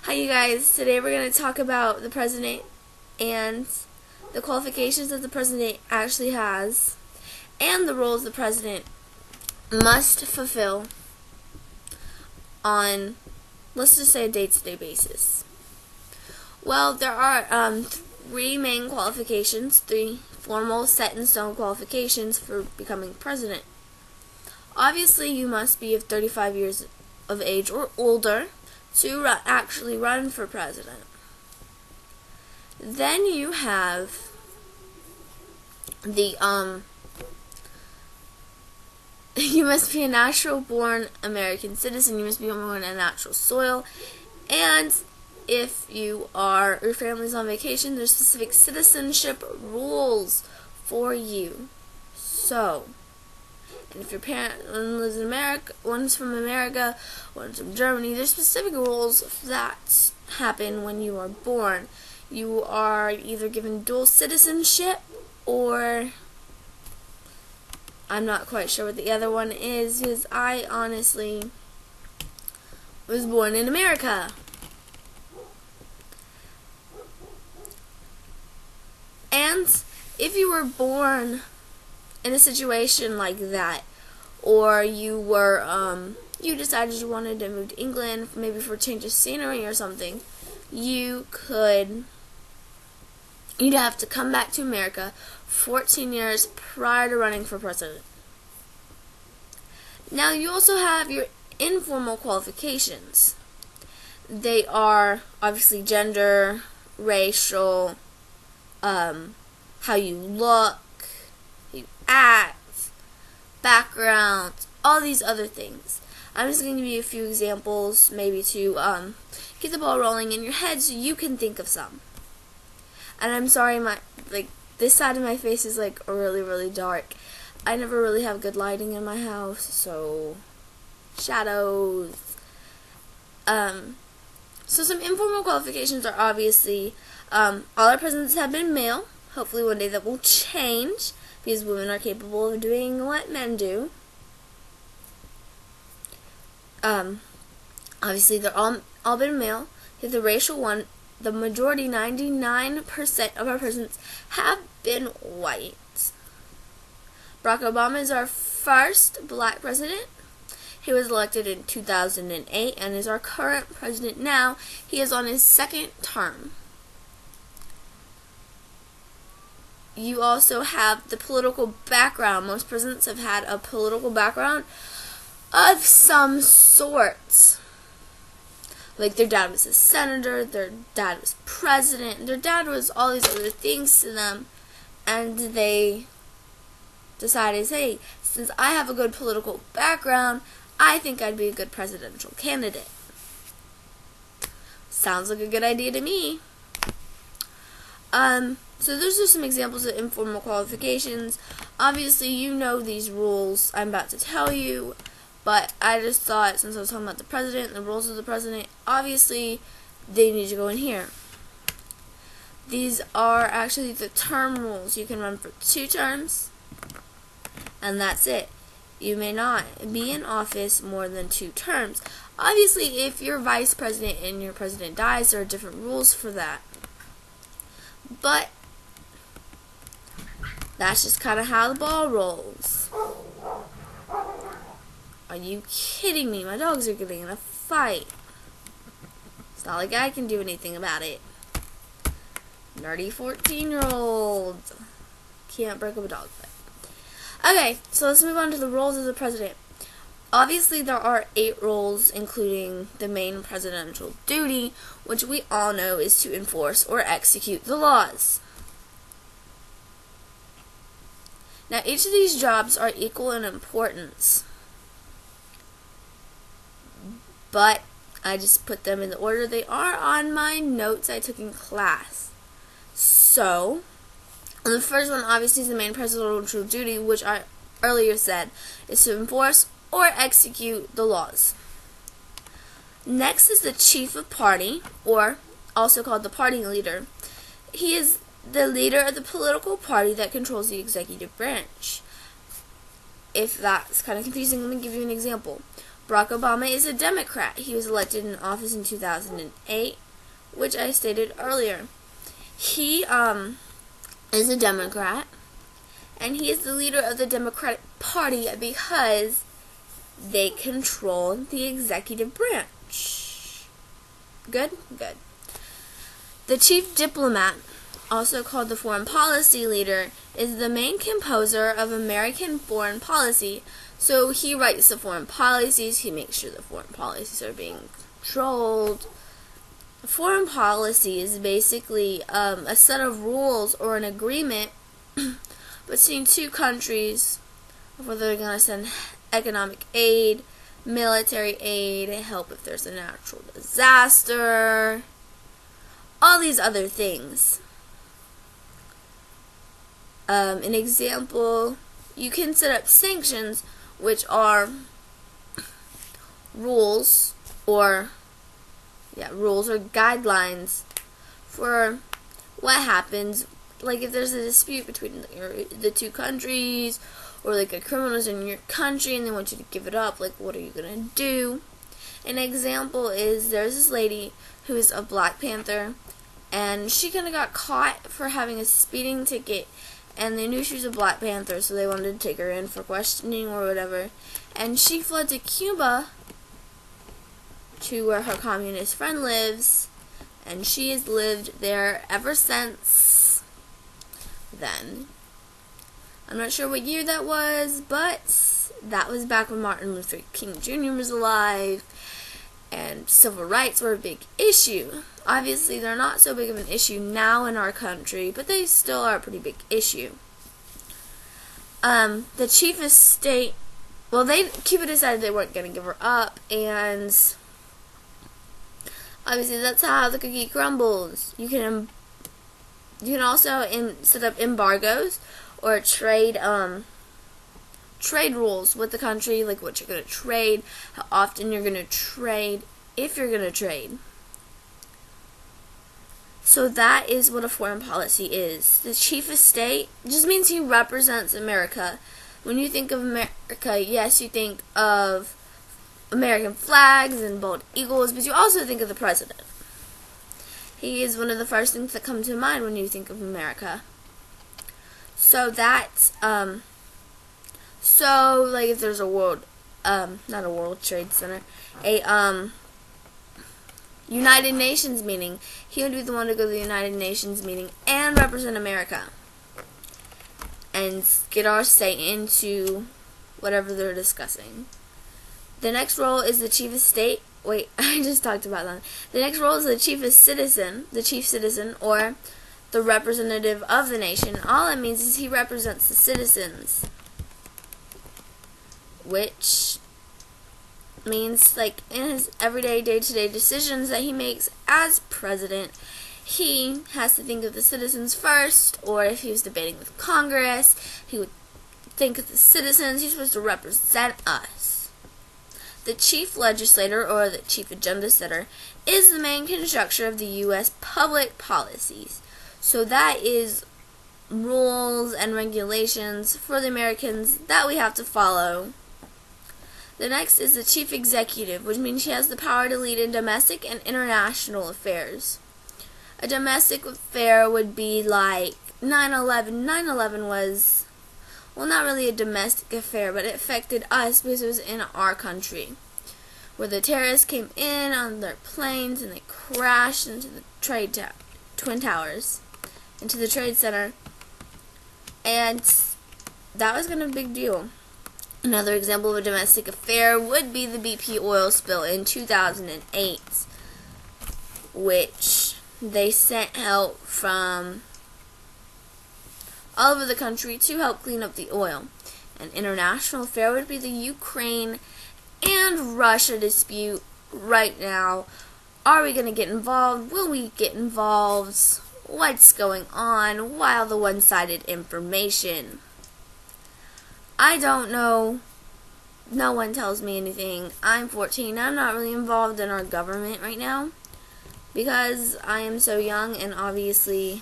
Hi you guys, today we're going to talk about the president and the qualifications that the president actually has and the roles the president must fulfill on, let's just say, a day-to-day basis. Well, there are three main qualifications, three formal set-in-stone qualifications for becoming president. Obviously, you must be of 35 years of age or older to actually run for president. Then you have the you must be a natural born American citizen. You must be born in a natural soil, and if your family's on vacation, there's specific citizenship rules for you. So, and if your parent lives in America, one's from America, one's from Germany, there's specific rules that happen when you are born. You are either given dual citizenship, or I'm not quite sure what the other one is, because I honestly was born in America. And if you were born in a situation like that, or you were you decided you wanted to move to England, maybe for a change of scenery or something, you'd have to come back to America 14 years prior to running for president. Now you also have your informal qualifications. They are obviously gender, racial, how you look, you act, background, all these other things. I'm just going to give you a few examples, maybe to get the ball rolling in your head so you can think of some. And I'm sorry, this side of my face is really, really dark. I never really have good lighting in my house, so shadows. So some informal qualifications are obviously all our presidents have been male. Hopefully one day that will change, because women are capable of doing what men do. Obviously they're all been male. If the racial one, the majority, 99% of our presidents have been white. Barack Obama is our first black president. He was elected in 2008 and is our current president now. He is on his second term. You also have the political background. Most presidents have had a political background of some sort. Like their dad was a senator, their dad was president, their dad was all these other things to them, and they decided, hey, since I have a good political background, I think I'd be a good presidential candidate. Sounds like a good idea to me. So those are some examples of informal qualifications. Obviously, you know these rules I'm about to tell you, but I just thought, since I was talking about the president, the roles of the president, obviously they need to go in here. These are actually the term rules. You can run for 2 terms, and that's it. You may not be in office more than 2 terms. Obviously, if you're vice president and your president dies, there are different rules for that. But that's just kind of how the ball rolls. Are you kidding me? My dogs are getting in a fight. It's not like I can do anything about it. Nerdy 14-year-old. Can't break up a dog fight. Okay, so let's move on to the roles of the president. Obviously, there are 8 roles, including the main presidential duty, which we all know is to enforce or execute the laws. Now, each of these jobs are equal in importance, but I just put them in the order they are on my notes I took in class. So, the first one obviously is the main presidential duty, which I earlier said is to enforce or execute the laws. Next is the chief of party, or also called the party leader. He is the leader of the political party that controls the executive branch. If that's kind of confusing, let me give you an example. Barack Obama is a Democrat. He was elected in office in 2008, which I stated earlier. He is a Democrat, and he is the leader of the Democratic Party because they control the executive branch. Good? Good. The chief diplomat, also called the foreign policy leader, is the main composer of American foreign policy. So he writes the foreign policies, he makes sure the foreign policies are being controlled. Foreign policy is basically a set of rules or an agreement between two countries whether they're going to send economic aid, military aid, help if there's a natural disaster, all these other things. An example, you can set up sanctions, which are rules or guidelines for what happens, like if there's a dispute between the two countries, or like a criminal's in your country and they want you to give it up, like what are you gonna do? An example is there's this lady who is a Black Panther, and she kind of got caught for having a speeding ticket, and they knew she was a Black Panther, so they wanted to take her in for questioning or whatever, and she fled to Cuba to where her communist friend lives, and she has lived there ever since then. I'm not sure what year that was, but that was back when Martin Luther King Jr. was alive, and civil rights were a big issue. Obviously, they're not so big of an issue now in our country, but they still are a pretty big issue. The chief of state, well, Cuba decided they weren't going to give her up, and obviously that's how the cookie crumbles. You can also set up embargoes or trade rules with the country, like what you're going to trade, how often you're going to trade, if you're going to trade. So that is what a foreign policy is. The chief of state just means he represents America. When you think of America, yes, you think of American flags and bald eagles, but you also think of the president. He is one of the first things that come to mind when you think of America. So that's, like if there's a not a World Trade Center, a, United Nations meeting, he would be the one to go to the United Nations meeting and represent America and get our say into whatever they're discussing. The next role is the chief of state. Wait, I just talked about that. The next role is the chief citizen, or the representative of the nation. All it means is he represents the citizens, which means, like, in his everyday, day-to-day decisions that he makes as president, he has to think of the citizens first, or if he was debating with Congress, he would think of the citizens. He's supposed to represent us. The chief legislator, or the chief agenda setter, is the main constructor of the U.S. public policies. So that is rules and regulations for the Americans that we have to follow. The next is the chief executive, which means he has the power to lead in domestic and international affairs. A domestic affair would be like 9/11. 9/11 was, well, not really a domestic affair, but it affected us because it was in our country, where the terrorists came in on their planes and they crashed into the Twin Towers, into the Trade Center, and that was kind of a big deal. Another example of a domestic affair would be the BP oil spill in 2008, which they sent help from all over the country to help clean up the oil. An international affair would be the Ukraine and Russia dispute right now. Are we going to get involved? Will we get involved? What's going on? While the one-sided information. I don't know. No one tells me anything. I'm 14. I'm not really involved in our government right now because I am so young and obviously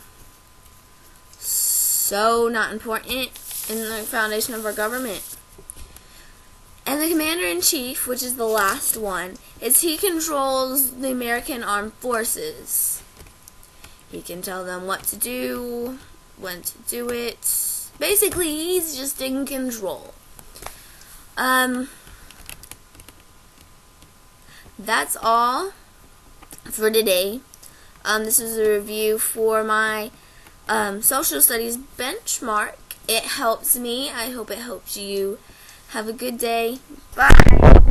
so not important in the foundation of our government. And the commander-in-chief, which is the last one, is he controls the American Armed Forces. He can tell them what to do, when to do it. Basically, he's just in control. That's all for today. This is a review for my social studies benchmark. It helps me. I hope it helps you. Have a good day. Bye.